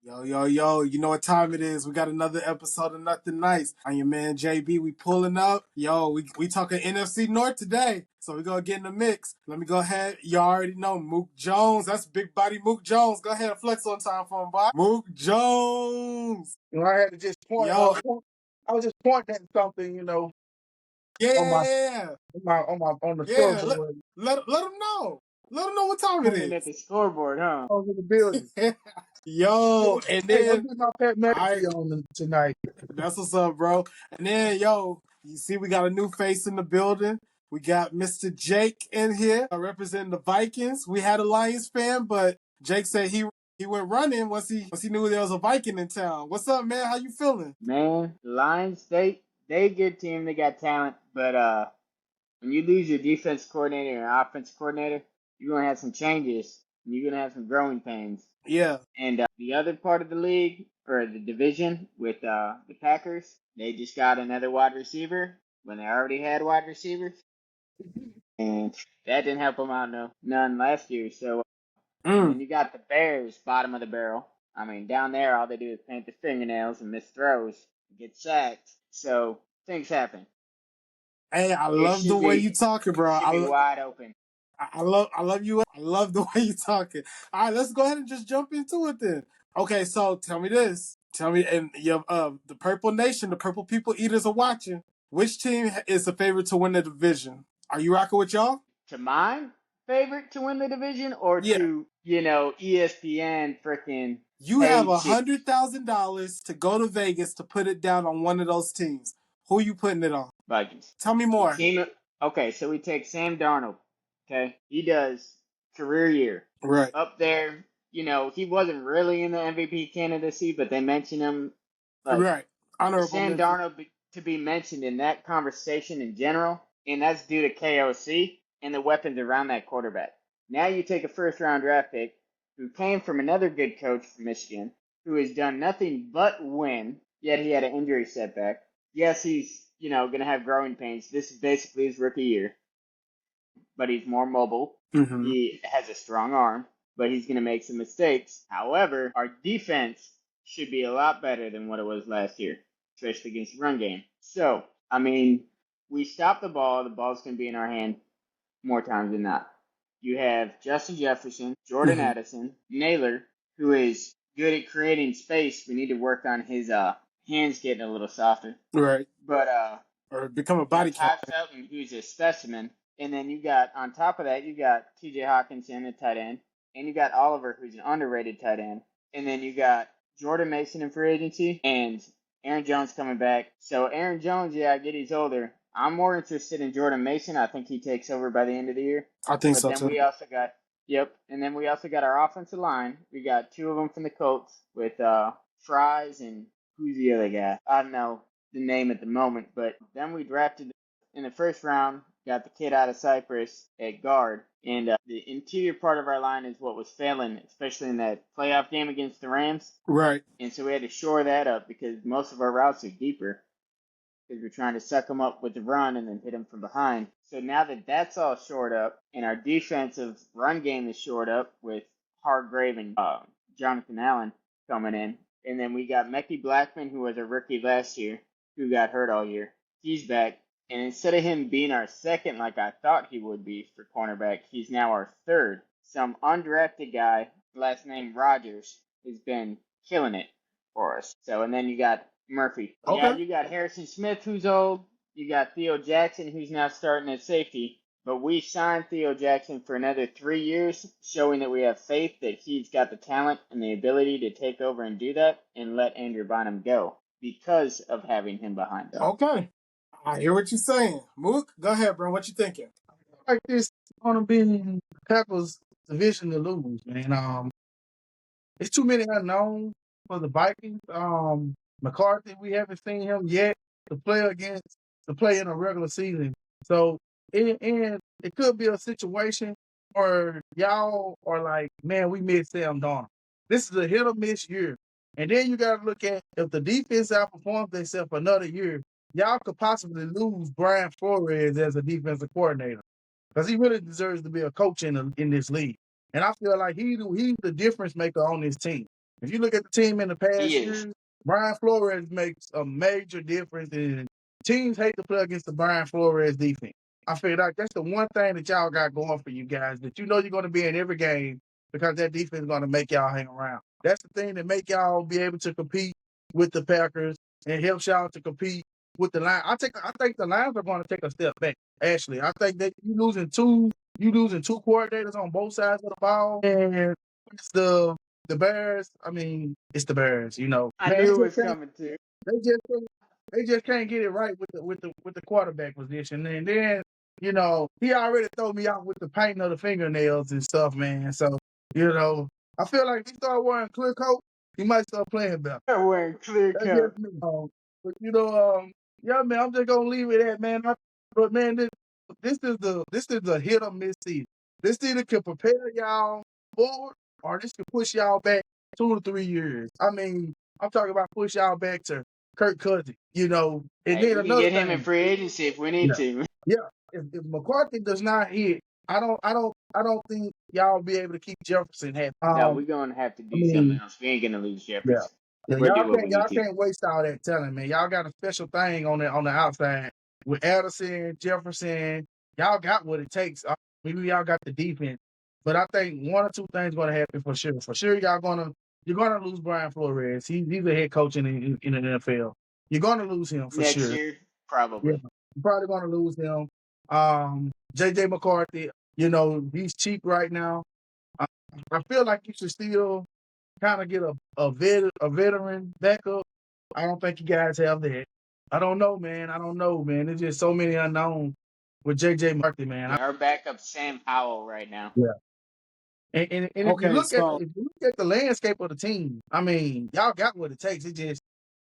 Yo, you know what time it is. We got another episode of Nothing Nice. I'm your man JB. We pulling up. We talking NFC North today. So we gonna get in the mix. Let me go ahead. You already know Mook Jones. That's big body Mook Jones. Go ahead and flex on time for him, boy. Mook Jones. I had to just point. Yo, I was just pointing at something, on my yeah. on the Yeah. scoreboard. Let him know. Let him know what time it Pointing at is. the scoreboard, huh? I was in the building. Yo, and Hey, go then get my Pat I McAfee on tonight. That's what's up, bro. And then, you see, we got a new face in the building. We got Mr. Jake in here representing the Vikings. We had a Lions fan, but Jake said he went running once he knew there was a Viking in town. What's up, man? How you feeling? Man, the Lions, they a good team. They got talent, but when you lose your defense coordinator and offense coordinator, you're gonna have some changes. And you're gonna have some growing pains. Yeah. And the other part of the league or the division with the Packers, they just got another wide receiver when they already had wide receivers, and that didn't help them out none last year. So and then you got the Bears, bottom of the barrel. I mean, down there, all they do is paint their fingernails and miss throws, and get sacked. So things happen. Hey, I It love the should way be you talking, bro. should be wide open. I love you. I love the way you talking. All right, let's go ahead and just jump into it then. Okay, so tell me this. Tell me, and your the Purple Nation, the Purple People Eaters are watching. Which team is the favorite to win the division? Are you rocking with y'all? To my favorite to win the division, or Yeah. to ESPN freaking You have paid shit. $100,000 to go to Vegas to put it down on one of those teams. Who you putting it on? Vikings. Tell me more. Okay, so we take Sam Darnold. Okay, he does career year. Right. Up there, he wasn't really in the MVP candidacy, but they mentioned him. Right. Honorable Sam mention. Darnold to be mentioned in that conversation in general, and that's due to KOC and the weapons around that quarterback. Now you take a first-round draft pick who came from another good coach from Michigan, who has done nothing but win, yet he had an injury setback. Yes, he's, going to have growing pains. This is basically his rookie year, but he's more mobile. Mm-hmm. He has a strong arm, but he's going to make some mistakes. However, our defense should be a lot better than what it was last year, especially against the run game. So, we stop the ball. The ball's going to be in our hand more times than not. You have Justin Jefferson, Jordan Addison, Naylor, who is good at creating space. We need to work on his hands getting a little softer. Right. But or become a body count. Ty Felton, who's a specimen. And then you got, on top of that, you got TJ Hawkinson, a tight end. And you got Oliver, who's an underrated tight end. And then you got Jordan Mason in free agency. And Aaron Jones coming back. So Aaron Jones, I get he's older. I'm more interested in Jordan Mason. I think he takes over by the end of the year. I think so, too. Then we also got, and then we also got our offensive line. We got two of them from the Colts with Fries and who's the other guy? I don't know the name at the moment, but then we drafted in the first round, got the kid out of Cyprus at guard. And the interior part of our line is what was failing, especially in that playoff game against the Rams. Right. And so we had to shore that up because most of our routes are deeper because we're trying to suck them up with the run and then hit them from behind. So now that that's all shored up and our defensive run game is shored up with Hargrave and Jonathan Allen coming in, and then we got Mekhi Blackman, who was a rookie last year, who got hurt all year. He's back. And instead of him being our second like I thought he would be for cornerback, he's now our third. Some undrafted guy, last name Rogers, has been killing it for us. So, and then you got Murphy. Okay. Yeah, you got Harrison Smith, who's old. You got Theo Jackson, who's now starting at safety. But we signed Theo Jackson for another 3 years, showing that we have faith that he's got the talent and the ability to take over and do that and let Andrew Bynum go because of having him behind us. Okay. I hear what you're saying. Mook, go ahead, bro. What you thinking? Like this going to be Packers division to lose, man. It's too many unknowns for the Vikings. McCarthy, we haven't seen him yet to play in a regular season. So, and it could be a situation where y'all are like, man, we missed Sam Darnold. This is a hit or miss year. And then you got to look at if the defense outperforms themselves for another year, y'all could possibly lose Brian Flores as a defensive coordinator because he really deserves to be a coach in this league. And I feel like he's the difference maker on this team. If you look at the team in the past He is. years, Brian Flores makes a major difference, and teams hate to play against the Brian Flores defense. I figured out that's the one thing that y'all got going for you guys, that you know you're going to be in every game because that defense is going to make y'all hang around. That's the thing that make y'all be able to compete with the Packers and helps y'all to compete with the line. I think the Lions are going to take a step back. Actually, I think that you losing two coordinators on both sides of the ball, and it's the Bears. I mean, it's the Bears. You know, I man, knew it was coming too. they just can't get it right with the quarterback position. And then, you know, he already throw me out with the painting of the fingernails and stuff, man. So, you know, I feel like if he start wearing clear coat, he might start playing better. Wearing clear That's coat. just me. But you know, yeah, man, I'm just gonna leave it at, man. But man, this is the hit or miss season. This either can prepare y'all forward or this can push y'all back 2 to 3 years. I mean, I'm talking about push y'all back to Kirk Cousins, you know. And Hey, then we can another get him in thing, free agency if we need yeah, to. yeah. If McCarthy does not hit, I don't think y'all be able to keep Jefferson happy. No, we're gonna have to I do something mean, else. We ain't gonna lose yeah. Jefferson. Yeah, We'll do what we need y'all to. can't waste all that talent, man. Y'all got a special thing on the outside with Addison, Jefferson. Y'all got what it takes. Maybe y'all got the defense, but I think one or two things going to happen for sure. For sure, you're gonna lose Brian Flores. He's a head coach in the NFL. You're gonna lose him for Next sure. year, Yeah, probably. you're probably gonna lose him. JJ McCarthy, you know, he's cheap right now. I, I feel like you should still kind of get a veteran backup. I don't think you guys have that. I don't know, man. There's just so many unknowns with JJ McCarthy, man. Yeah, our backup Sam Howell right now. Yeah. And if you Okay, look so at the landscape of the team, I mean, y'all got what it takes. It just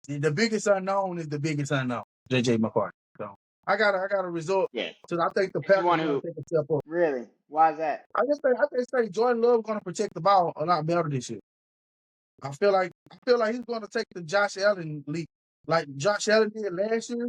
the biggest unknown is the biggest unknown, JJ McCarthy. So I gotta resort Yeah. to I think the And you Packers want gonna who? take a step up. Really? Why is that? I just say Jordan Love gonna protect the ball a lot better this year. I feel like he's going to take the Josh Allen leap, like Josh Allen did last year,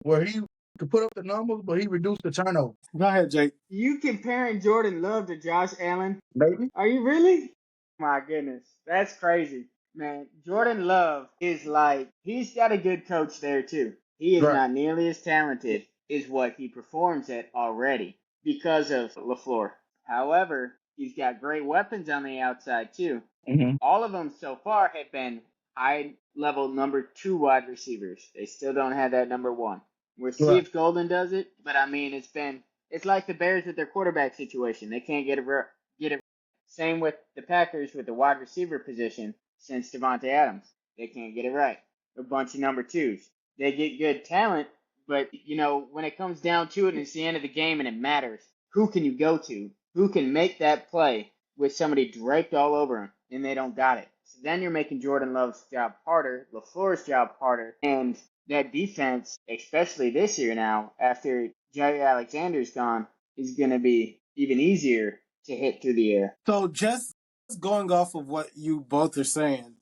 where he could put up the numbers, but he reduced the turnover. go ahead, Jake. You comparing Jordan Love to Josh Allen? Maybe. Are you really? My goodness, that's crazy, man. Jordan Love is like, he's got a good coach there too. He is Right. not nearly as talented as what he performs at already because of LaFleur. However, he's got great weapons on the outside too. Mm-hmm. All of them so far have been high level number 2 wide receivers. They still don't have that number 1. We'll see Right. if Golden does it, but I mean, it's like the Bears with their quarterback situation. They can't get it. Same with the Packers with the wide receiver position since Devontae Adams. They can't get it right. A bunch of number 2s. They get good talent, but you know, when it comes down to it and it's the end of the game and it matters, who can you go to? Who can make that play with somebody draped all over him and they don't got it? So then you're making Jordan Love's job harder, LaFleur's job harder, and that defense, especially this year now, after Jerry Alexander's gone, is going to be even easier to hit through the air. So just going off of what you both are saying,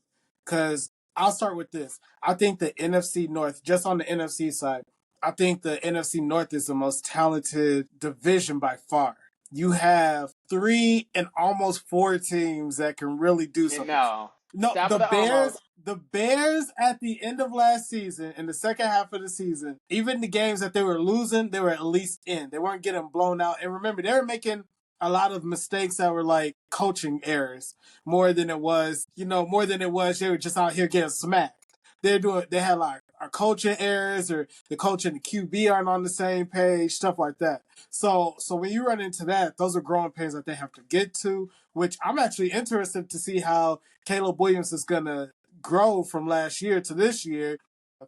because I'll start with this. I think the NFC North, just on the NFC side, I think the NFC North is the most talented division by far. You have 3 and almost 4 teams that can really do And something. no, No, stop with the almost. The Bears at the end of last season, in the second half of the season, even the games that they were losing, they were at least in. They weren't getting blown out. And remember, they were making a lot of mistakes that were like coaching errors more than it was, more than it was they were just out here getting smacked. They had like our coaching errors or the coach and the QB aren't on the same page, stuff like that. So when you run into that, those are growing pains that they have to get to, which I'm actually interested to see how Caleb Williams is gonna grow from last year to this year,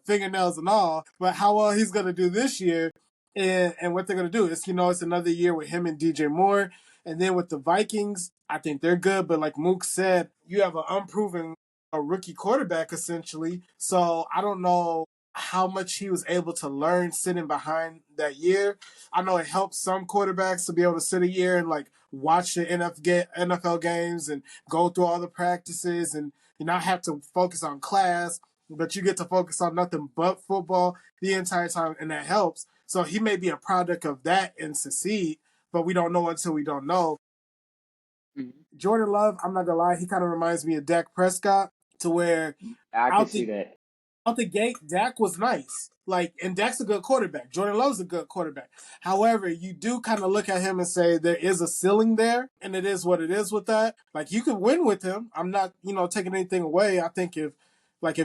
fingernails and all, but how well he's gonna do this year and what they're gonna do. It's another year with him and DJ Moore. And then with the Vikings, I think they're good, but like Mook said, you have an unproven a rookie quarterback essentially. So I don't know how much he was able to learn sitting behind that year. I know it helps some quarterbacks to be able to sit a year and like watch the NFL games and go through all the practices and you not have to focus on class, but you get to focus on nothing but football the entire time, and that helps. So he may be a product of that and succeed, but we don't know until we don't know. Jordan Love, I'm not gonna lie, he kind of reminds me of Dak Prescott, to where I could out see the that. out the gate, Dak was nice. Like, and Dak's a good quarterback. Jordan Love's a good quarterback. However, you do kind of look at him and say there is a ceiling there, and it is what it is with that. Like, you could win with him. I'm not, taking anything away. I think if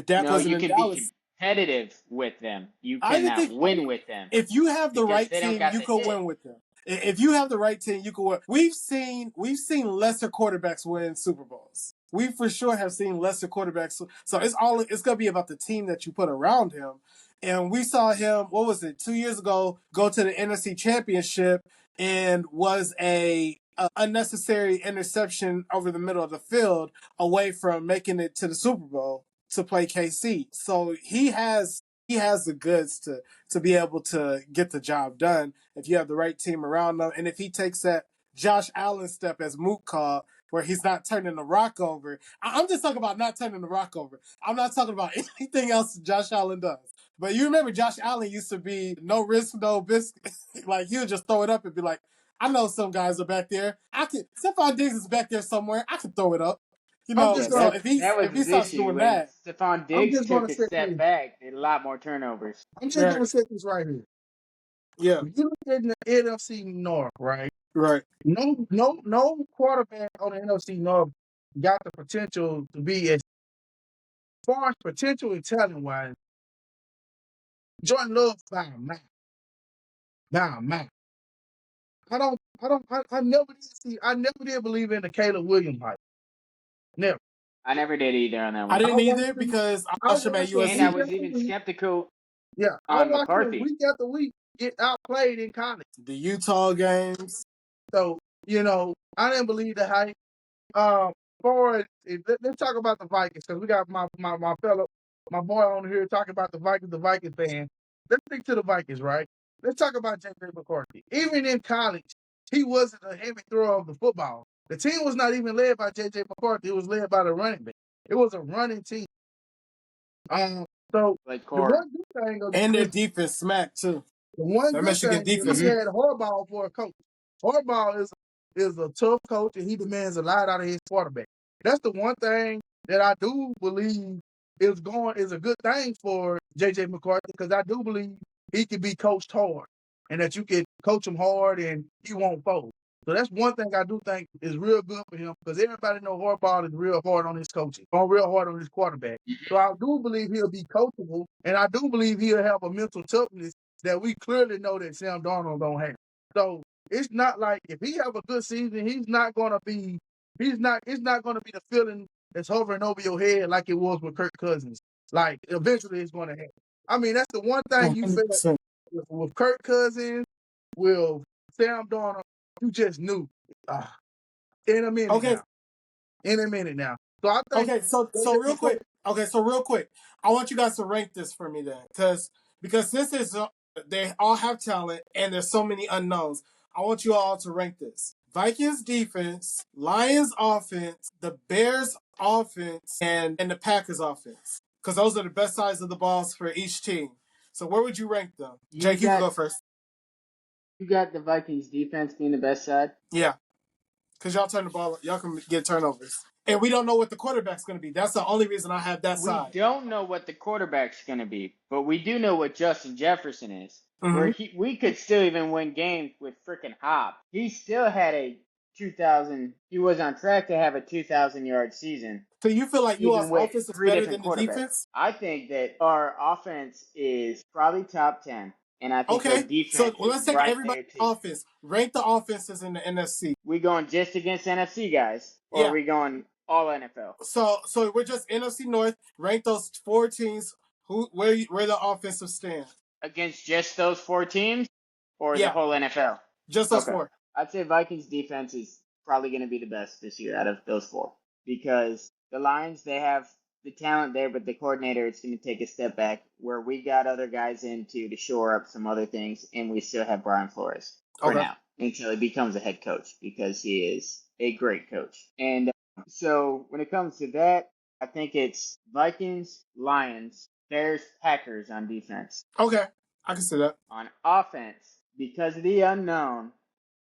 Dak No, wasn't you in can be Dallas, competitive with them. You I even cannot think win with them if you have the because right they don't team, got you the could hit. win with them. If you have the right team, you could win. We've seen lesser quarterbacks win Super Bowls. We for sure have seen lesser quarterbacks. So it's gonna be about the team that you put around him. And we saw him, what was it, 2 years ago, go to the NFC Championship and was a unnecessary interception over the middle of the field away from making it to the Super Bowl to play KC. So he has the goods to be able to get the job done if you have the right team around him. And if he takes that Josh Allen step, as Mook called, where he's not turning the rock over. I'm just talking about not turning the rock over. I'm not talking about anything else Josh Allen does. But you remember Josh Allen used to be no risk, no biscuit. Like, he would just throw it up and be like, I know some guys are back there. Stephon Diggs is back there somewhere. I can throw it up. I'm Yeah, just So gonna that was if he his starts issue doing when that, Stephon I'm Diggs just gonna took a say step this. back. They had a lot more turnovers. I'm just right, gonna say this right here. yeah, If you look at the NFC North, right? right. No quarterback on the NFC North got the potential to be as far as potential and talent wise. Jordan Love by a mile. By a mile. I never did believe in the Caleb Williams hype. Never. I never did either on that I one. I didn't either watched him, because I I watched him at watched him And I week USC. was after even week. skeptical Yeah, I on watched him McCarthy. week after week get outplayed in college. The Utah games. So, I didn't believe the hype. For let's talk about the Vikings because we got my boy on here talking about the Vikings fan. Let's stick to the Vikings, right? Let's talk about J.J. McCarthy. Even in college, he wasn't a heavy thrower of the football. The team was not even led by J.J. McCarthy. It was led by the running back. It was a running team. Um, so Like the Core. one good thing of And their this defense smacked too. the one That good Michigan thing is defense. he had Harbaugh for a coach. Harbaugh is a tough coach and he demands a lot out of his quarterback. That's the one thing that I do believe is a good thing for JJ McCarthy because I do believe he can be coached hard and that you can coach him hard and he won't fold. So that's one thing I do think is real good for him because everybody know Harbaugh is real hard on his coaching, or real hard on his quarterback. So I do believe he'll be coachable, and I do believe he'll have a mental toughness that we clearly know that Sam Darnold don't have. So it's not like if he have a good season, it's not gonna be the feeling that's hovering over your head like it was with Kirk Cousins. Like eventually it's gonna happen. I mean, that's the one thing you felt 100%. with Kirk Cousins, with Sam Darnold, you just knew. Uh, in a minute Okay, now. In a minute now. So I think okay. So real quick. Okay, so real quick, I want you guys to rank this for me then, because this is they all have talent and there's so many unknowns. I want you all to rank this: Vikings defense, Lions offense, the Bears offense, and the Packers offense. Because those are the best sides of the balls for each team. So where would you rank them? You Jake, you can got go first. you got the Vikings defense being the best side. Yeah, because y'all turn the ball, y'all can get turnovers, and we don't know what the quarterback's going to be. That's the only reason I have that We side. don't know what the quarterback's going to be, but we do know what Justin Jefferson is. Mm-hmm. Where we could still even win games with freaking Hop. He still had a 2,000. He was on track to have a 2,000-yard season, So you feel like you even all's with offense is three better different than the quarterbacks. defense? I think that our offense is probably top 10, and I think our Okay. So defense well, is let's take right everybody's there too. offense. Rank the offenses in the NFC. We going just against NFC guys, or are Yeah. we going all NFL? So we're just NFC North. Rank those four teams. Where the offensive stand? Against just those four teams, or the Yeah, whole NFL? just those Okay. four. I'd say Vikings defense is probably going to be the best this year out of those four because the Lions, they have the talent there, but the coordinator, it's going to take a step back where we got other guys in to shore up some other things, and we still have Brian Flores for Okay. now until he becomes a head coach because he is a great coach. And so when it comes to that, I think it's Vikings, Lions, Bears, Packers on defense. Okay. I can see that. On offense, because of the unknown,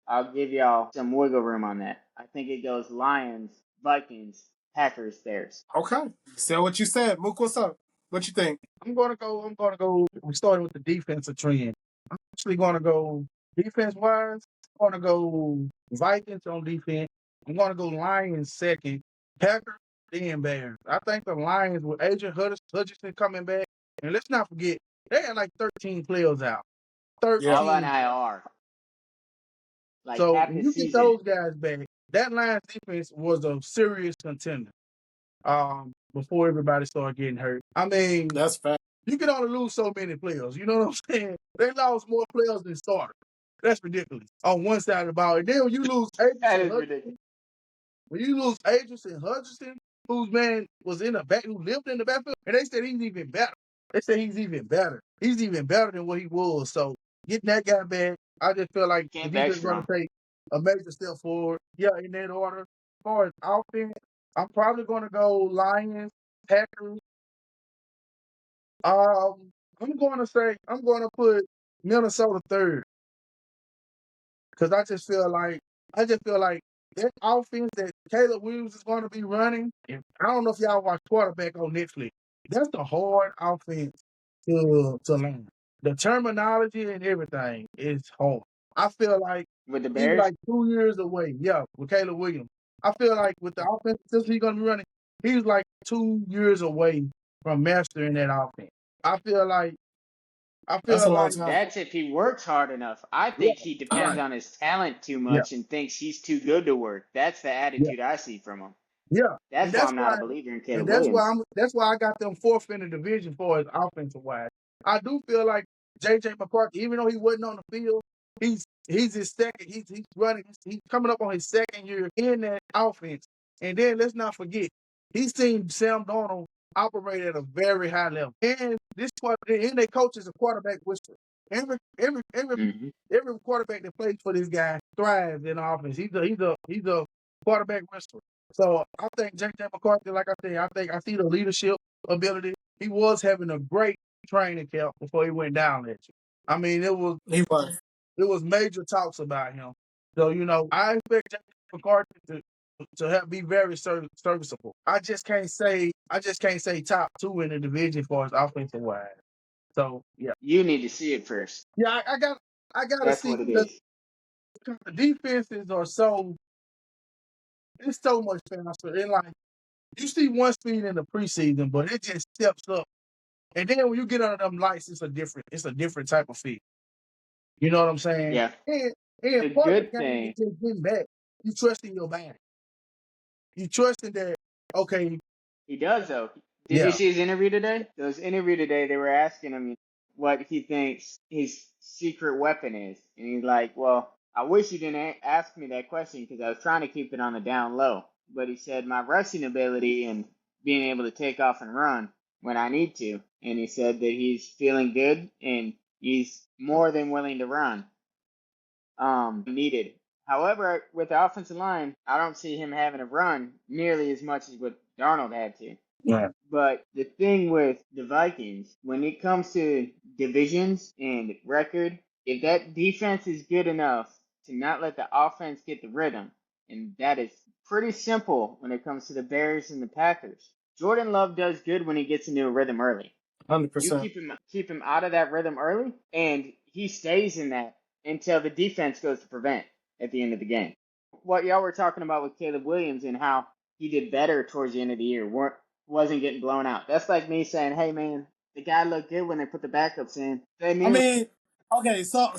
I'll give y'all some wiggle room on that. I think it goes Lions, Vikings, Packers, Bears. Okay. Say what you said. Mook, what's up? What you think? I'm gonna go. We started with the defensive trend. I'm actually gonna go defense wise. I'm gonna go Vikings on defense. I'm gonna go Lions second. Packers, then Bears. I think the Lions with Adrian Hutchinson coming back, and let's not forget they had like 13 players out. Yeah. All on 13. IR, like So half when the you get season. those guys back, that Lions defense was a serious contender. Before everybody started getting hurt. I mean, That's fact. you can only lose so many players. You know what I'm saying? They lost more players than starters. That's ridiculous. On one side of the ball. And then when you lose That Adrian is ridiculous. Hutchinson, Hutchinson, whose man was in the back, who lived in the backfield, and they said he's even better. They said he's even better. He's even better than what he was. So getting that guy back, I just feel like the Came back defense is going strong. to take a major step forward. Yeah, in that order. As far as offense, I'm probably going to go Lions, Packers. I'm going to put Minnesota third because I just feel like that offense that Caleb Williams is going to be running. And I don't know if y'all watch quarterback on Netflix. That's the hard offense to learn. The terminology and everything is hard. I feel like With the he's Bears, like 2 years away. Yeah, with Caleb Williams. I feel like with the offense system he's going to be running, he's like 2 years away from mastering that offense. I feel like That's a long time. that's if he works hard enough. I yeah, think he depends on his talent too yeah, much and thinks he's too good to work. That's the yeah, attitude I see from him. yeah. And That's why that's I'm not why a believer in and Caleb that's why Williams. I got them fourth in the division for his offensive wise. I do feel like JJ McCarthy, even though he wasn't on the field, he's his second, he's running, he's coming up on his second year in that offense. And then let's not forget, he's seen Sam Darnold operate at a very high level. And their coach is a quarterback whisperer. Every every every Hmm every quarterback that plays for this guy thrives in offense. He's a quarterback whisperer. So I think J.J. McCarthy, like I said, I see the leadership ability. He was having a great training camp before he went down that year. I mean, He was. it was major talks about him. So I expect J.J. McCarthy be very serviceable. I just can't say top two in the division for his offensive wise. So yeah, You need to see it first. yeah, I got to That's see what it the is. defenses are it's so much faster. And like you see one speed in the preseason, but it just steps up. And then when you get under them lights, it's a different type of feel. You know what I'm saying? Yeah. And The part of the good game is thing, just getting back. You trust in your body. You trust in that, okay, he does though. Did you yeah. see his interview today? His interview today, they were asking him what he thinks his secret weapon is, and he's like, "Well, I wish you didn't ask me that question because I was trying to keep it on the down low." But he said my rushing ability and being able to take off and run when I need to, and he said that he's feeling good and he's more than willing to run. Needed. However, with the offensive line, I don't see him having to run nearly as much as what Darnold had to. Yeah. But the thing with the Vikings, when it comes to divisions and record, if that defense is good enough to not let the offense get the rhythm, and that is pretty simple when it comes to the Bears and the Packers. Jordan Love does good when he gets into a rhythm early. You 100%. keep him out of that rhythm early, and he stays in that until the defense goes to prevent at the end of the game. What y'all were talking about with Caleb Williams and how he did better towards the end of the year, wasn't getting blown out. That's like me saying, "Hey man, the guy looked good when they put the backups in." They I knew mean, okay, so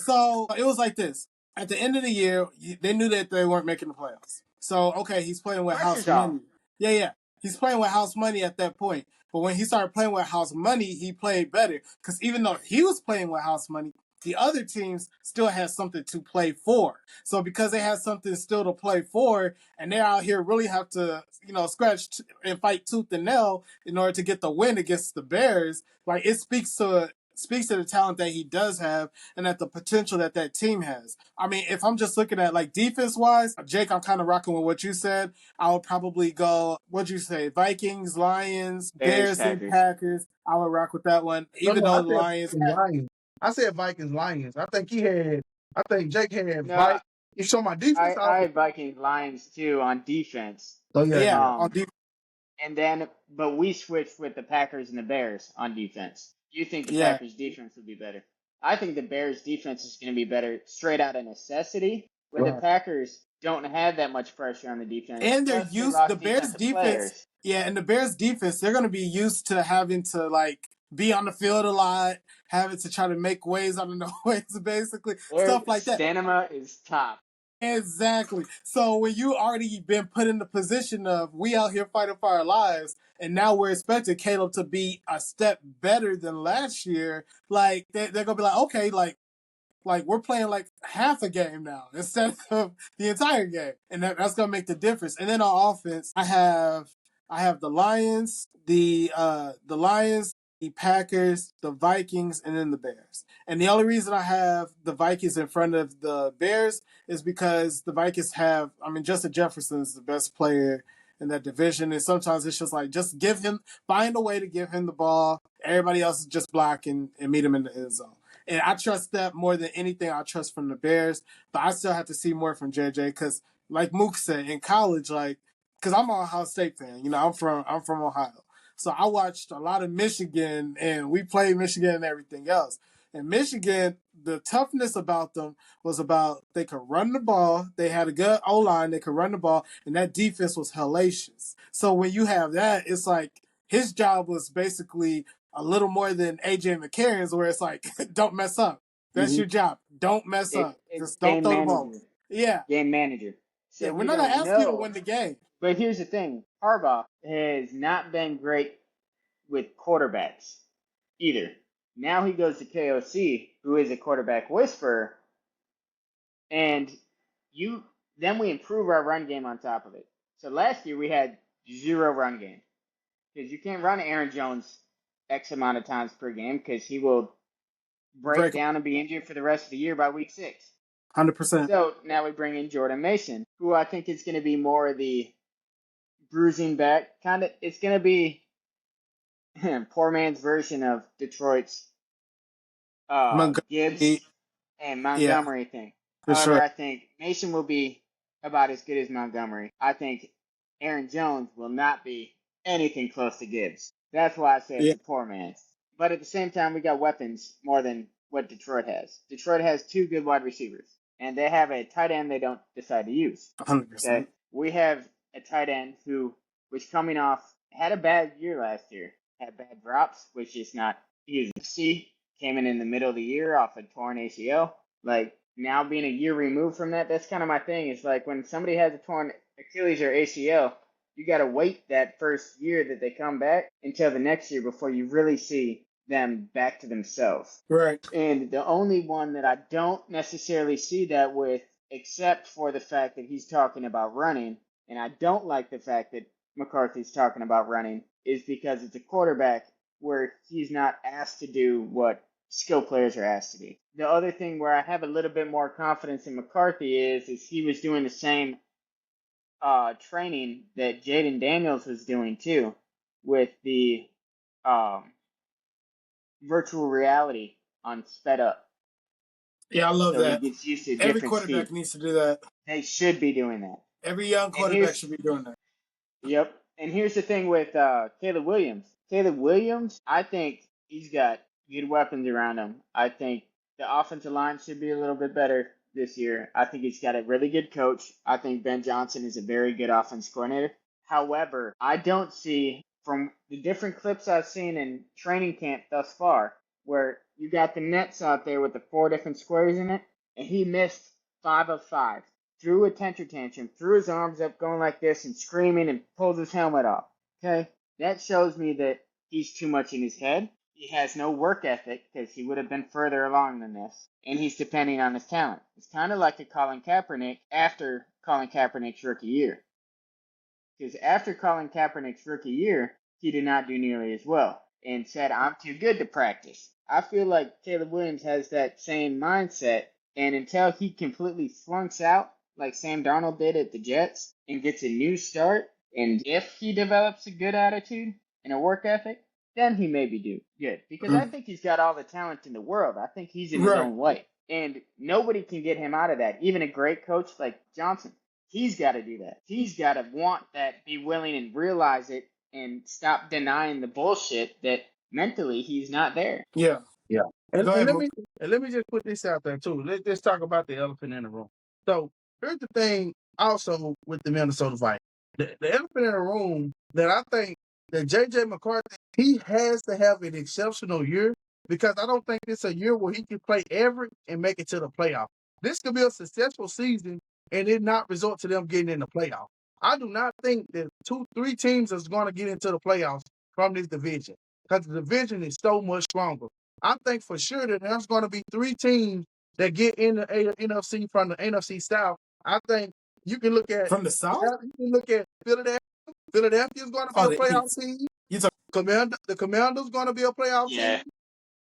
it was like this. At the end of the year, they knew that they weren't making the playoffs. So okay, he's playing with house pressure's off. money. Yeah, yeah, he's playing with house money at that point. But when he started playing with house money, he played better. Because even though he was playing with house money, the other teams still had something to play for. So because they had something still to play for, and they're out here really have to, scratch and fight tooth and nail in order to get the win against the Bears. Like it speaks to the talent that he does have and at the potential that that team has. I mean, if I'm just looking at like defense wise, Jake, I'm kind of rocking with what you said. I would probably go, what'd you say? Vikings, Lions, Bears, Bears, and Packers. Packers. I would rock with that one, No, even no, though I the said Lions. Vikings Lions. I said Vikings Lions. I think Jake had No, Vikings. You saw my defense. I had Vikings Lions too on defense. Oh yeah, Yeah, yeah. on defense. And then, but we switched with the Packers and the Bears on defense. Do you think the Yeah, Packers defense would be better? I think the Bears defense is going to be better straight out of necessity. When the Right. Packers don't have that much pressure on the defense, and they're plus they used the lost Bears defensive defense. players. Yeah, and the Bears defense, they're gonna be used to having to like be on the field a lot, having to try to make ways out of no ways, basically Their stuff like that. stamina is top. Exactly. So when you already been put in the position of we out here fighting for our lives, and now we're expecting Caleb to be a step better than last year, like they're gonna be like, okay, like we're playing like half a game now instead of the entire game, and that's gonna make the difference. And then on offense, I have the Lions, the Packers, the Vikings, and then the Bears. And the only reason I have the Vikings in front of the Bears is because the Vikings have, I mean, Justin Jefferson is the best player in that division, and sometimes it's just like just find a way to give him the ball. Everybody else is just blocking and meet him in the end zone. And I trust that more than anything I trust from the Bears. But I still have to see more from JJ because, like Mook said, in college, like, because I'm an Ohio State fan. You know, I'm from Ohio. So I watched a lot of Michigan, and we played Michigan and everything else. And Michigan, the toughness about them was about they could run the ball. They had a good O line. They could run the ball, and that defense was hellacious. So when you have that, it's like his job was basically a little more than AJ McCarron's, where it's like, don't mess up. That's your job. Don't mess up. It's Just don't game throw the ball. manager. Yeah. Game manager. Yeah, So we're we not gonna don't ask you to know. win the game. But here's the thing: Harbaugh has not been great with quarterbacks either. Now he goes to KOC, who is a quarterback whisperer, and then we improve our run game on top of it. So last year we had zero run game because you can't run Aaron Jones X amount of times per game because he will break Break down and be injured for the rest of the year by week 6. 100%. So now we bring in Jordan Mason, who I think is going to be more of the bruising back kind of. It's going to be poor man's version of Detroit's Gibbs Montgomery, and yeah, Montgomery thing. for However, sure. I think Mason will be about as good as Montgomery. I think Aaron Jones will not be anything close to Gibbs. That's why I say it's Yeah, a poor man's. But at the same time, we got weapons more than what Detroit has. Detroit has 2 good wide receivers, and they have a tight end they don't decide to use. 100%. Okay, we have a tight end who was coming off, had a bad year last year, had bad drops, which is not, he was a C, came in the middle of the year off a torn ACL. Like, now being a year removed from that, that's kind of my thing. It's like when somebody has a torn Achilles or ACL, you got to wait that first year that they come back until the next year before you really see them back to themselves. Right. And the only one that I don't necessarily see that with, except for the fact that he's talking about running, and I don't like the fact that McCarthy's talking about running, is because it's a quarterback where he's not asked to do what skill players are asked to do. The other thing where I have a little bit more confidence in McCarthy is he was doing the same training that Jaden Daniels was doing too, with the virtual reality on sped up. Yeah, I love So he that. gets used to Every different quarterback speed. needs to do that. They should be doing that. Every young And quarterback should be doing that. Yep. And here's the thing with Caleb Williams. Caleb Williams, I think he's got good weapons around him. I think the offensive line should be a little bit better this year. I think he's got a really good coach. I think Ben Johnson is a very good offense coordinator. However, I don't see, from the different clips I've seen in training camp thus far, where you got the nets out there with the 4 different squares in it, and he missed 5 of 5. Threw a temper tantrum, threw his arms up going like this and screaming and pulled his helmet off. Okay? That shows me that he's too much in his head. He has no work ethic because he would have been further along than this. And he's depending on his talent. It's kind of like a Colin Kaepernick after Colin Kaepernick's rookie year. Because after Colin Kaepernick's rookie year, he did not do nearly as well and said, I'm too good to practice. I feel like Caleb Williams has that same mindset, and until he completely flunks out like Sam Darnold did at the Jets and gets a new start, and if he develops a good attitude and a work ethic, then he may be good. Because I think he's got all the talent in the world. I think he's in his Right. own way. And nobody can get him out of that. Even a great coach like Johnson, he's got to do that. He's got to want that, be willing and realize it, and stop denying the bullshit that mentally he's not there. Yeah. Yeah. And, Go and ahead, let Mook. me let me just put this out there too. Let's talk about the elephant in the room. So here's the thing also with the Minnesota Vikings. The elephant in the room that I think that JJ McCarthy, he has to have an exceptional year because I don't think it's a year where he can play every and make it to the playoff. This could be a successful season and it not result to them getting in the playoff. I do not think that 2-3 teams is going to get into the playoffs from this division because the division is so much stronger. I think for sure that there's going to be 3 teams that get in the NFC from the NFC South. I think you can look at From the South? Philadelphia. Philadelphia is going to be Oh, a the playoff East. team. You talk The Commanders going to be a playoff Yeah. team.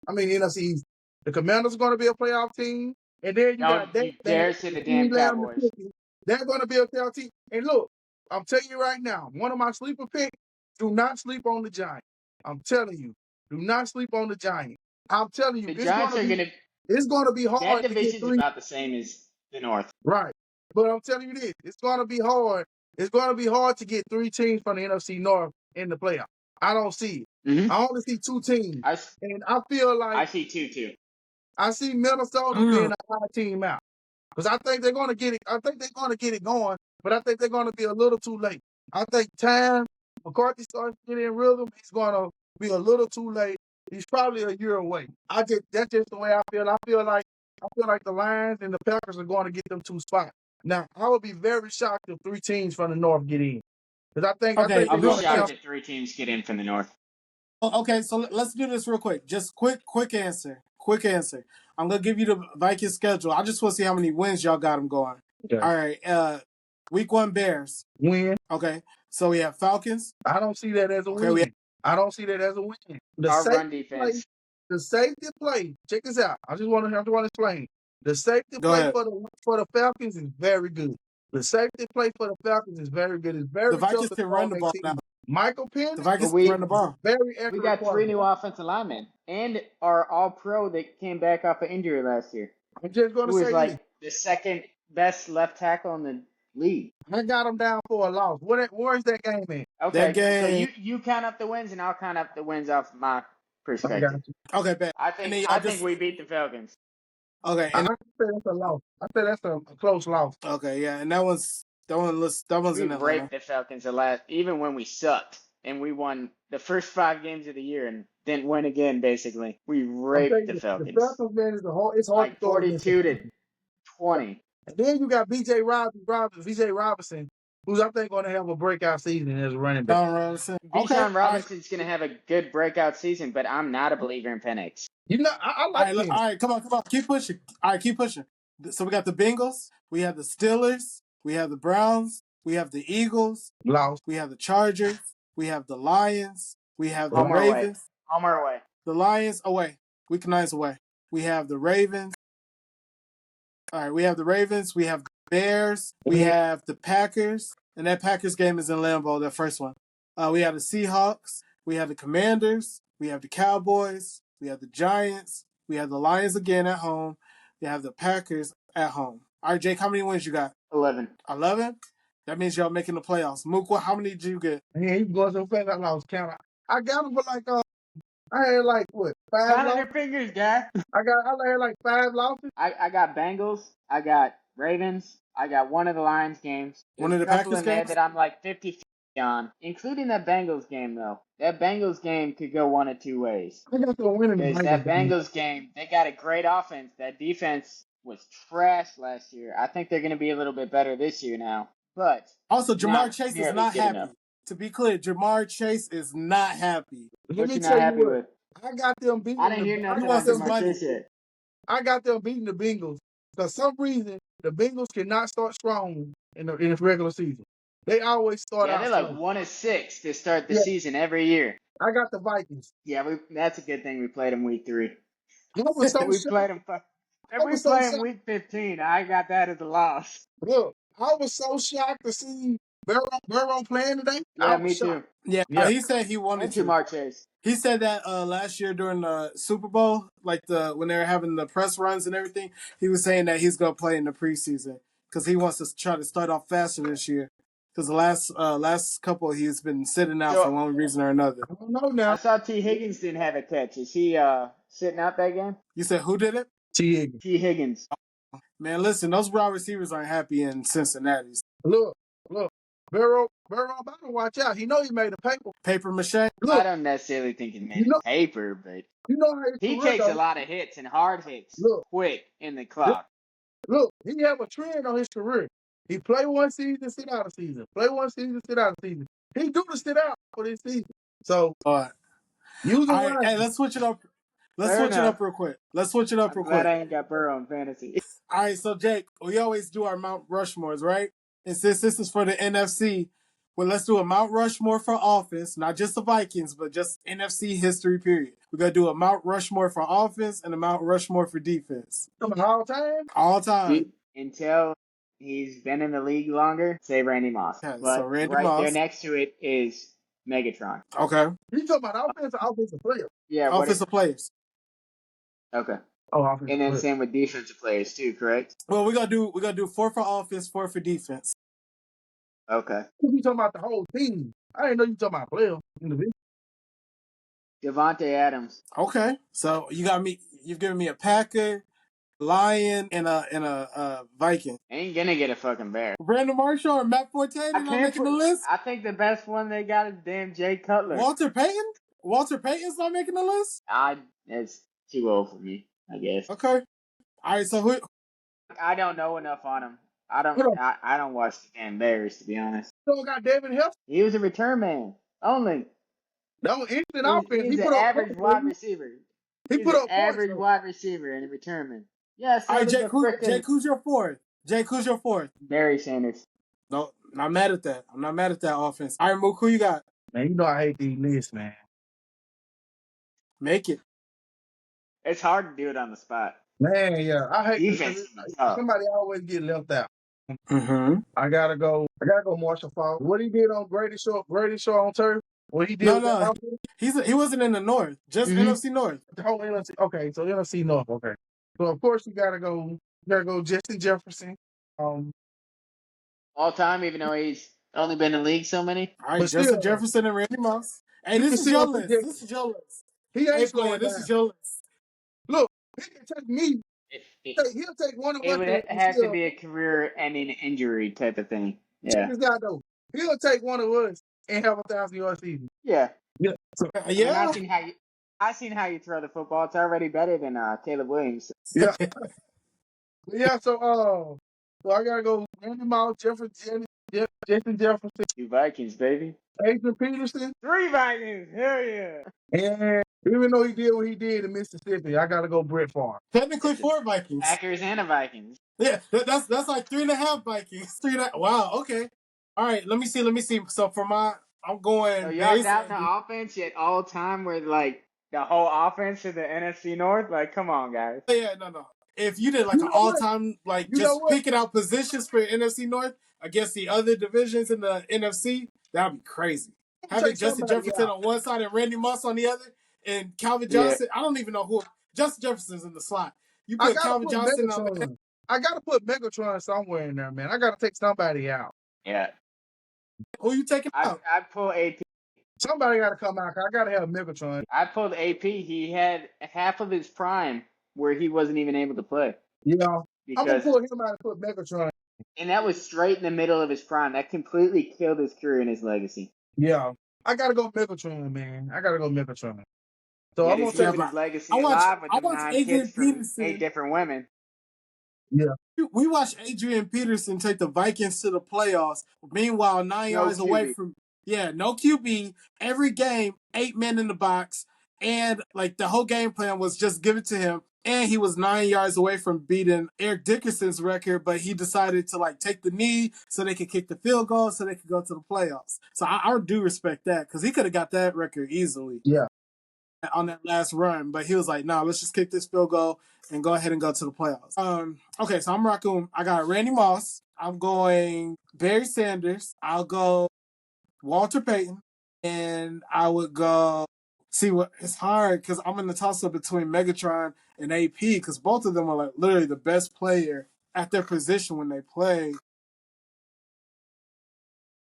I mean, NFC East. The Commanders going to be a playoff team. And then you Don't got that you dare say the damn team down the Cowboys. cookie. They're going to be a playoff team. And look, I'm telling you right now, one of my sleeper picks, do not sleep on the Giants. I'm telling you, do not sleep on the Giants. I'm telling you, The Giants are going to. it's going to be That hard to get division's 3. about the same as the North. Right. But I'm telling you this, it's going to be hard. It's going to be hard to get 3 teams from the NFC North in the playoff. I don't see it. Mm-hmm. I only see 2 teams. And I feel like I see 2 too. I see Minnesota being a high team out. Because I think they're going to get it. I think they're going to get it going, but I think they're going to be a little too late. I think time McCarthy starts getting in rhythm, he's going to be a little too late. He's probably a year away. That's just the way I feel. I feel like the Lions and the Packers are going to get them 2 spots. Now, I would be very shocked if 3 teams from the North get in. Because I think Okay, I'll they're be going to shocked count. if 3 teams get in from the North. okay, so let's do this real quick. Just quick answer. Quick answer. I'm gonna give you the Vikings schedule. I just want to see how many wins y'all got them going. Okay. All right. Week 1 Bears. Win. Okay. So we have Falcons. I don't see that as a win. I don't see that as a win. Our run defense. The safety play. Check this out. I just want to explain. The safety Go play ahead. for the Falcons is very good. The safety play for the Falcons is very good. It's very The Vikings tough can run the ball now. Michael Penn. The Vikings we- can run the ball. Very accurate. We got 3 new offensive linemen and our all-pro that came back off of injury last year. I'm just going Who to was say like this. the second best left tackle in the league. I got them down for a loss. Where's that game at? Okay, That game. so you count up the wins and I'll count up the wins off my I perspective. got you. Okay, bet. I think we beat the Falcons. Okay, I and say that's a loss. I say that's a close loss. okay, yeah, and that one's We in Atlanta. raped the Falcons even when we sucked and we won the first 5 games of the year and didn't win again. Basically, we raped the Falcons. The Falcons, man, it's hard like to throw against 42 to 20. And then you got BJ Robinson, who's I think going to have a breakout season as a running back. John Robinson. Bijan Robinson's going to have a good breakout season, but I'm not a believer in Penix. You know, I like him. All right, come on, keep pushing. All right, keep pushing. So we got the Bengals, we have the Steelers, we have the Browns, we have the Eagles, Lost. we have the Chargers, we have the Lions, we have the Home or away. Ravens. Home or away. The Lions away. Week 9's away. We have the Ravens. All right, we have the Ravens. We have the Bears. We have the Packers. And that Packers game is in Lambeau, that first one. We have the Seahawks. We have the Commanders. We have the Cowboys. We have the Giants. We have the Lions again at home. We have the Packers at home. All right, Jake, how many wins you got? 11. 11? That means y'all making the playoffs. Mook, how many did you get? Man, you going so fast, I lost count. I got him for like I had like what 5 Count losses. your fingers, guy. I had like 5 losses. I got Bengals. I got Ravens. I got one of the Lions games. One of the There's a couple Packers in there games? that I'm like 50-50 on, including that Bengals game though. That Bengals game could go one of 2 ways. I got to win in the Because that game. Bengals game, they got a great offense. That defense was trash last year. I think they're going to be a little bit better this year now. But Also, Jamar not Chase is nearly not good happy. enough. To be clear, Jamar Chase is not happy. Let What me you tell not happy you what. with? I got them beating. I didn't hear nothing wants about his Jamar money. Chase yet. I got them beating the Bengals. For some reason, the Bengals cannot start strong in the regular season. They always start Yeah, out they're strong. like 1-6 to start the season every year. I got the Vikings. Yeah, that's a good thing we played them week 3. I was so we shocked. played them. If we was so play them shocked. week 15, I got that as a loss. Look, I was so shocked to see Burrow playing today? Yeah, I was me shocked. too. Yeah, Yeah. he said he wanted And to. Jamar Chase. He said that last year during the Super Bowl, like when they were having the press runs and everything, he was saying that he's gonna play in the preseason because he wants to try to start off faster this year. Because the last couple he's been sitting out for So one reason or another. I don't know I now. saw T. Higgins didn't have a catch. Is he sitting out that game? You said who did it? T. Higgins. T. Higgins. Man, listen, those wide receivers aren't happy in Cincinnati. Look. Burrow about to watch out. He know he made a paper. Paper mache. I Look, don't necessarily think he you made know, a paper, but how his he career takes a goes. lot of hits and hard hits Look, quick in the clock. he have a trend on his career. He play one season, sit out a season. Play one season, sit out a season. He do the sit out for this season. So All right. use it All right. Hey, wisely. let's switch it up. Let's Fair switch it enough. up real quick. Let's switch it up I'm real glad quick. I ain't got Burrow in fantasy. All right, so Jake, we always do our Mount Rushmores, right? And since this is for the NFC, well, let's do a Mount Rushmore for offense, not just the Vikings, but just NFC history, period. We're going to do a Mount Rushmore for offense and a Mount Rushmore for defense. All time. All time. Until he's been in the league longer, say Randy Moss. Okay, so But Randy right there Moss. next to it is Megatron. Okay. You talking about offensive player? Yeah, Offensive players. Okay. Oh, offensive And then player. same with defensive players too, correct? Well, we're gonna do 4 for offense, 4 for defense. Okay. You talking about the whole team? I didn't know you talking about player individual. Devontae Adams. Okay. So you've given me a Packer, Lion, and a Viking. Ain't gonna get a fucking bear. Brandon Marshall or Matt Forte, they're not making the list. I think the best one they got is damn Jay Cutler. Walter Payton? Walter Payton's not making the list? It's too old for me, I guess. Okay. All right, so who? I don't know enough on him. I don't watch the damn Bears, to be honest. So got David Hill. He was a return man only. No instant offense. He's He an put up average wide receiver. He He's put an up average points. wide receiver and a return man. Yeah, so All right, does the frickin' Jake, who's your fourth? Jake, who's your fourth? Barry Sanders. No, I'm not mad at that. I'm not mad at that offense. All right, Mook, who you got? Man, you know I hate these lists, man. Make it. It's hard to do it on the spot. Man, yeah, I hate Defense is tough. somebody always get left out. Mm-hmm. I gotta go Marshall Falk. What he did on Grady Show on turf. What he did No, with that offense? he wasn't in the North, just NFC North. The whole NFC. Okay, so NFC North. Okay, so of course you gotta go Justin Jefferson. All time, even though he's only been in the league so many. All right, Justin Jefferson and Randy Moss. Hey, this is your list. This is your list. He ain't slowing this down. is your list. Look, he can take me. He'll take one of us. It would have to be a career-ending injury type of thing. Yeah. Check this out though. He'll take one of us and have 1,000-yard season. Yeah. Yeah. So, Yeah. I mean, I've seen how you throw the football. It's already better than Caleb Williams. Yeah. Yeah. So I gotta go Randy Moss, Justin Jefferson, 2 Vikings, baby. Adrian Peterson. 3 Vikings. Hell yeah. And even though he did what he did in Mississippi, I gotta go Brett Favre. Technically 4 Vikings. Packers and the Vikings. Yeah, that's like 3.5 Vikings. 3.5. Wow. Okay. All right. Let me see. So for I'm going. So y'all doubting the offense yet all time with like the whole offense of the NFC North? Like, come on, guys. Yeah, no. If you did like an all-time, like just picking out positions for NFC North against the other divisions in the NFC, that would be crazy. Having Justin Jefferson on one side and Randy Moss on the other, and Calvin Johnson. I don't even know who Justin Jefferson's in the slot. You put Calvin Johnson on there. I gotta put Megatron somewhere in there, man. I gotta take somebody out. Yeah. Who you taking out? I pull AP. Somebody gotta come out. I gotta have Megatron. I pulled AP. He had half of his prime where he wasn't even able to play. Yeah. I'm gonna pull him out and put Megatron. And that was straight in the middle of his prime. That completely killed his career and his legacy. Yeah. I gotta go Megatron, man. I gotta go Megatron. So yeah, I'm gonna take his legacy alive with the 9 kids from 8 different women. Yeah. We watched Adrian Peterson take the Vikings to the playoffs. Meanwhile, 9 yards away from no QB. Every game, 8 men in the box, and like the whole game plan was just give it to him. And he was 9 yards away from beating Eric Dickerson's record, but he decided to like take the knee so they could kick the field goal so they could go to the playoffs. So I do respect that because he could have got that record easily. Yeah. on that last run, but he was like, "Nah, let's just kick this field goal and go ahead and go to the playoffs." Okay, so I'm rocking. I got Randy Moss. I'm going Barry Sanders. I'll go Walter Payton, and I would go. See what it's hard because I'm in the toss up between Megatron and AP because both of them are like literally the best player at their position when they play.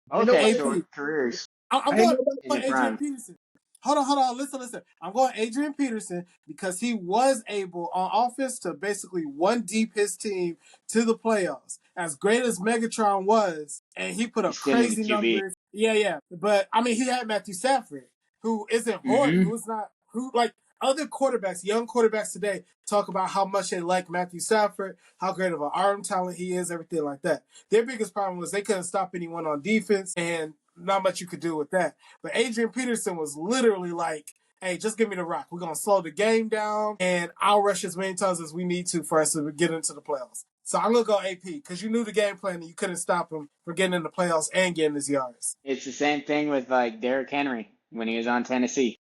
Both had short careers I'm going in their Adrian prime. Peterson. Hold on. Listen. I'm going Adrian Peterson because he was able on offense to basically one deep his team to the playoffs. As great as Megatron was, and he put up crazy numbers. Yeah. But I mean, he had Matthew Stafford, who isn't horrid, who's not who like other quarterbacks, young quarterbacks today talk about how much they like Matthew Stafford, how great of an arm talent he is, everything like that. Their biggest problem was they couldn't stop anyone on defense, and not much you could do with that. But Adrian Peterson was literally like, hey, just give me the rock. We're going to slow the game down, and I'll rush as many times as we need to for us to get into the playoffs. So I'm going to go AP because you knew the game plan and you couldn't stop him from getting in the playoffs and getting his yards. It's the same thing with like Derrick Henry when he was on Tennessee.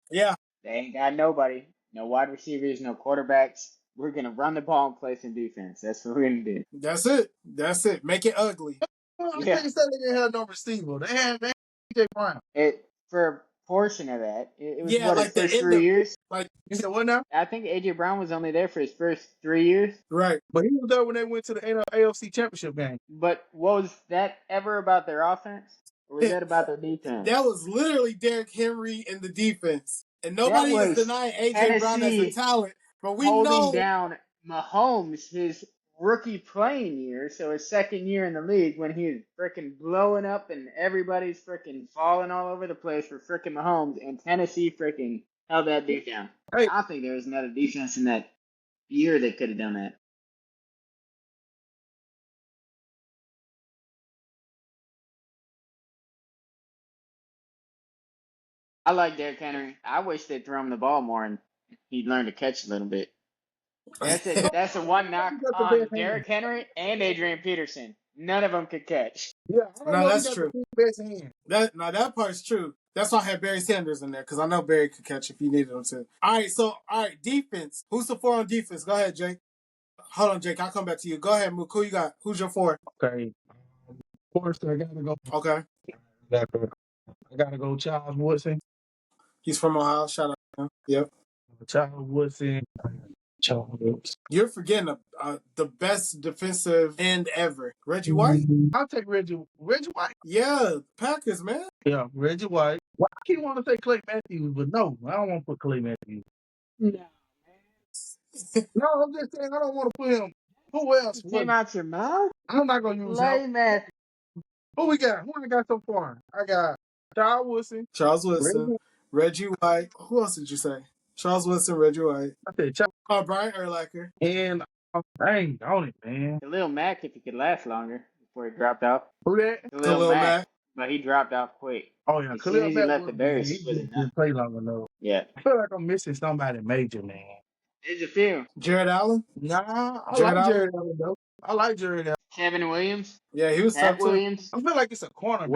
Yeah. They ain't got nobody. No wide receivers, no quarterbacks. We're going to run the ball and play some defense. That's what we're going to do. That's it. Make it ugly. I think they said they didn't have no receiver. They had DJ Brown. For a portion of that, it was Yeah, what, like his first 3 years? Like, you said what now? I think AJ Brown was only there for his first 3 years. Right. But he was there when they went to the AFC Championship game. But was that ever about their offense? Or was that about their defense? That was literally Derrick Henry in the defense. And nobody is denying AJ Brown as a talent. But we know down Mahomes his rookie playing year, so his second year in the league when he was freaking blowing up and everybody's freaking falling all over the place for freaking Mahomes, and Tennessee freaking held that dude down. Hey. I don't think there was another defense in that year that could have done that. I like Derrick Henry. I wish they'd throw him the ball more and he'd learn to catch a little bit. That's it. That's a one knock on Derrick Henry and Adrian Peterson. None of them could catch. Yeah, no, that's true. That part's true. That's why I had Barry Sanders in there because I know Barry could catch if he needed him to. All right, defense. Who's the 4 on defense? Go ahead, Jake. Hold on, Jake. I'll come back to you. Go ahead, Mook. Who you got? Who's your 4? Okay. First, I gotta go. Okay. I gotta go Charles Woodson. He's from Ohio. Shout out to him. Yep. Charles Woodson. You're forgetting the best defensive end ever. Reggie White? I'll take Reggie White. Yeah, Packers, man. Yeah, Reggie White. Well, I keep wanting to say Clay Matthews, but no, I don't want to put Clay Matthews. No, I'm just saying I don't want to put him. Who else? Came out your mouth? I'm not going to use Clay Matthews. Who we got? Who I got so far? I got Charles Woodson, Reggie White. Who else did you say? Charles Woodson, Reggie White. I said Charles. Brian Urlacher. And dang on it, man. Khalil Mack, if he could last longer before he dropped off. Who that? Khalil Mack. But he dropped off quick. Oh yeah, Khalil Mack left the Bears. He didn't play long enough. Yeah. I feel like I'm missing somebody major, man. There's a few. Jared Allen? Nah, I like Jared Allen though. I like Jared Allen. Kevin Williams. Yeah, he was Pat Williams. I feel like it's a cornerback.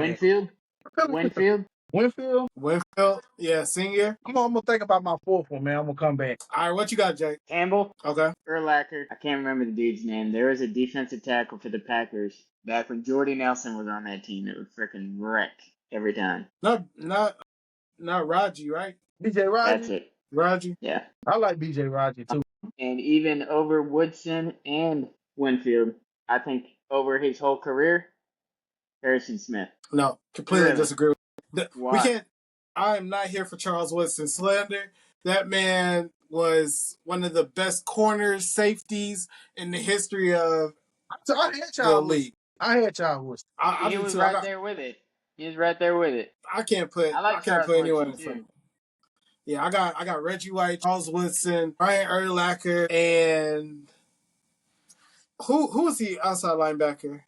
Winfield. Yeah, senior. I'm gonna think about my 4th one, man. I'm gonna come back. All right, what you got, Jake? Campbell. Okay. Urlacher. I can't remember the dude's name. There was a defensive tackle for the Packers back when Jordy Nelson was on that team that would freaking wreck every time. Not Raji, right? BJ Raji. That's it. Raji. Yeah. I like BJ Raji too. And even over Woodson and Winfield, I think over his whole career, Harrison Smith. No, completely disagree. Why? We can't. I am not here for Charles Woodson slander. That man was one of the best corners, safeties in the history of the league. I had Charles Woodson. He was right there with it. He was right there with it. I can't put anyone in front. Yeah, I got Reggie White, Charles Woodson, Brian Urlacher, and who was the outside linebacker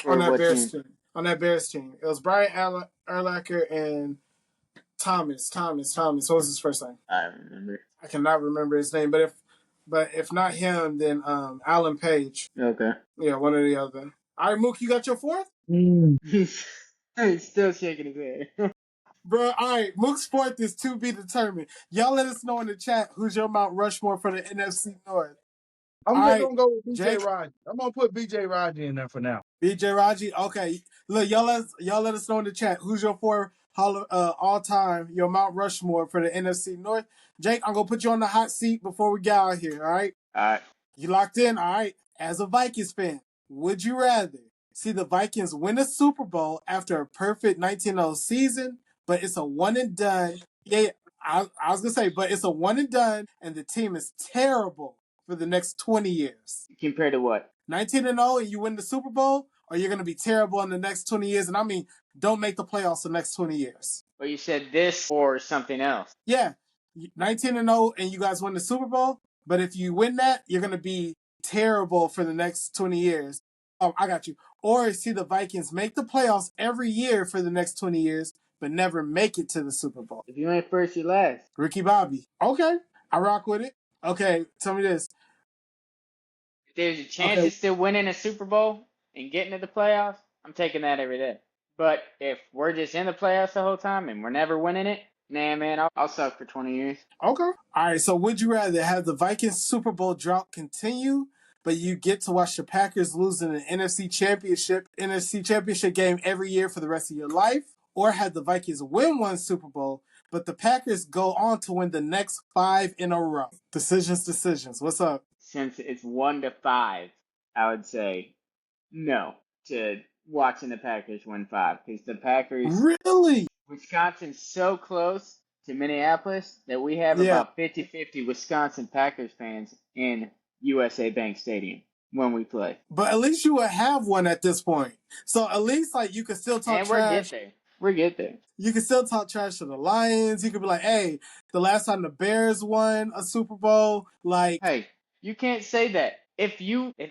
on that Bears team? On that Bears team, it was Brian Urlacher and Thomas. What was his first name? I remember. I cannot remember his name, but if not him, then Alan Page. Okay. Yeah, one or the other. All right, Mook, you got your 4th? He's still shaking his head. Bro, all right. Mook's fourth is to be determined. Y'all let us know in the chat who's your Mount Rushmore for the NFC North. I'm All just right, gonna go with BJ Jake, Raji. I'm gonna put BJ Raji in there for now. BJ Raji. Okay, look, y'all let us know in the chat who's your four all time your Mount Rushmore for the NFC North. Jake, I'm gonna put you on the hot seat before we get out here. All right, All right. you locked in. All right. As a Vikings fan, would you rather see the Vikings win a Super Bowl after a perfect 19-0 season, but it's a one and done? Yeah, I was gonna say, but it's a one and done, and the team is terrible for the next 20 years. Compared to what? 19-0 and you win the Super Bowl, or you're gonna be terrible in the next 20 years, and I mean, don't make the playoffs the next 20 years. Well, you said this or something else. Yeah, 19-0 and you guys win the Super Bowl, but if you win that, you're gonna be terrible for the next 20 years. Oh, I got you. Or see the Vikings make the playoffs every year for the next 20 years, but never make it to the Super Bowl. If you ain't first, you last. Ricky Bobby. Okay, I rock with it. Okay, tell me this. If there's a chance of still winning a Super Bowl and getting to the playoffs, I'm taking that every day. But if we're just in the playoffs the whole time and we're never winning it, nah, man, I'll suck for 20 years. Okay. All right, so would you rather have the Vikings Super Bowl drought continue, but you get to watch the Packers lose in an NFC Championship game every year for the rest of your life, or have the Vikings win one Super Bowl, but the Packers go on to win the next 5 in a row? Decisions. What's up? Since it's 1-5, I would say no to watching the Packers win 5, because the Packers, Really? Wisconsin's so close to Minneapolis that we have about 50-50 Wisconsin Packers fans in USA Bank Stadium when we play. But at least you would have one at this point. So at least like you could still talk trash. We're get there. You can still talk trash to the Lions. You could be like, hey, the last time the Bears won a Super Bowl, like, hey, you can't say that. If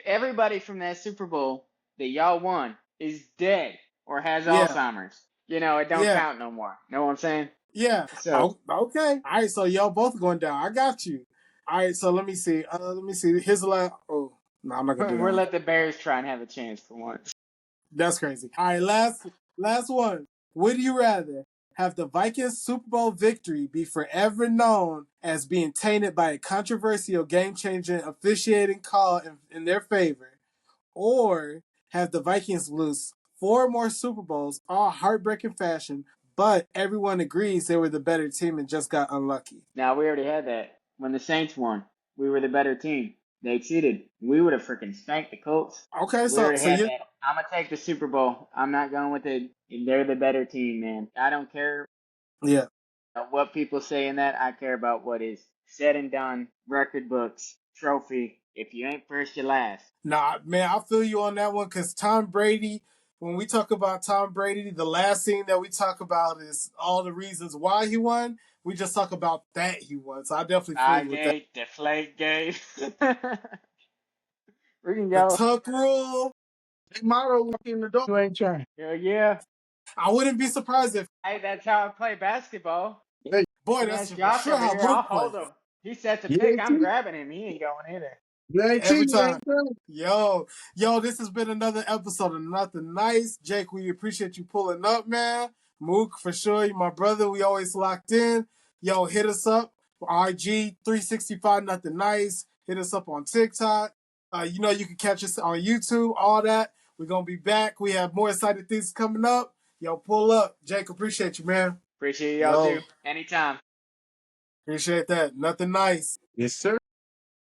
everybody from that Super Bowl that y'all won is dead or has Alzheimer's, it don't count no more. Know what I'm saying? Yeah. So okay. All right. So y'all both going down. I got you. All right. So let me see. Here's the last. Oh no, I'm not gonna do that. We'll let the Bears try and have a chance for once. That's crazy. All right. Last one. Would you rather have the Vikings Super Bowl victory be forever known as being tainted by a controversial game-changing officiating call in their favor, or have the Vikings lose 4 more Super Bowls, all heartbreaking fashion, but everyone agrees they were the better team and just got unlucky? Now, we already had that. When the Saints won, we were the better team. They cheated. We would have freaking spanked the Colts. Okay, we already had that. I'm going to take the Super Bowl. I'm not going with it. They're the better team, man. I don't care what people say in that. I care about what is said and done, record books, trophy. If you ain't first, you last. Nah, man, I feel you on that one, because Tom Brady, when we talk about Tom Brady, the last thing that we talk about is all the reasons why he won. We just talk about that he won. So I definitely feel you with that. Deflate game. We can The go. tuck rule. They motto walk in the door, you ain't trying. Hell yeah. I wouldn't be surprised if. Hey, that's how I play basketball. Hey, Boy, that's Josh for sure how I'll Mook hold plays. him. He sets a pick, I'm grabbing him. He ain't going either. you ain't Every cheating, time. ain't trying. Yo, this has been another episode of Nothing Nice. Jake, we appreciate you pulling up, man. Mook, for sure, you my brother. We always locked in. Yo, hit us up. IG 365 Nothing Nice. Hit us up on TikTok. You can catch us on YouTube, all that. We're going to be back. We have more exciting things coming up. Yo, pull up. Jake, appreciate you, man. Appreciate y'all too. Anytime. Appreciate that. Nothing Nice. Yes, sir.